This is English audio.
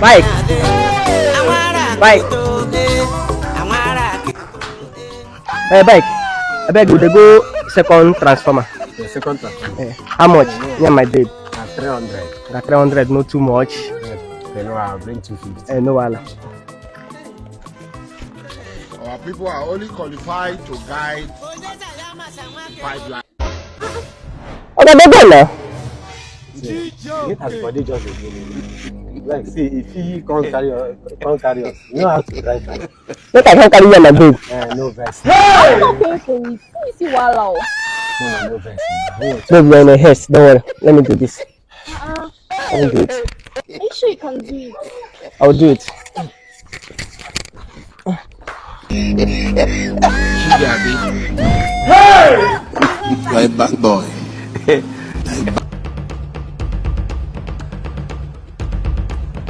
Bike. Bike. Hey, bike. I beg you, they go second transformer. The second transformer. How much? Yeah, my babe. 300. 300, not too much. Then I'll bring 250. No, wala. Our people are only qualified to guide pipeline. Okay, they go now. It has body just again. Like, see, if he can't carry us, you know how to drive. Look, I can't carry you, my babe. No verse. I'm not paying for it. You see, wow. No verse. Babe, you're in a haste. Don't worry. Let me do this. Let me do it. Are you sure you can do it? I'll do it. Hey! You're a bad boy.